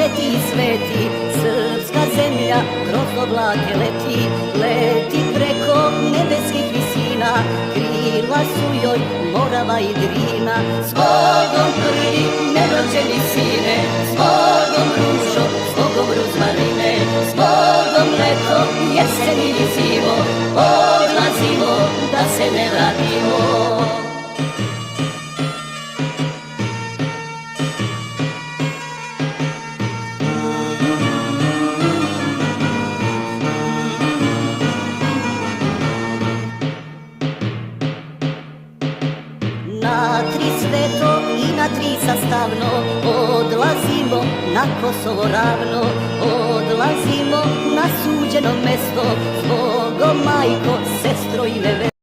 sveti i sveti, srpska zemlja kroz oblake leti, leti preko nebeskih visina, krila su joj Morava i Drina. Zbogom prvi nerođeni sine, zbogom ružo, zbogom ruzmarine, zbogom leto, jesen i zimo, odlazimo da se ne vratimo. Na tri sveto i na tri sastavno odlazimo na Kosovo ravno, odlazimo na suđeno mesto, zbogom majko, sestro i nevesto.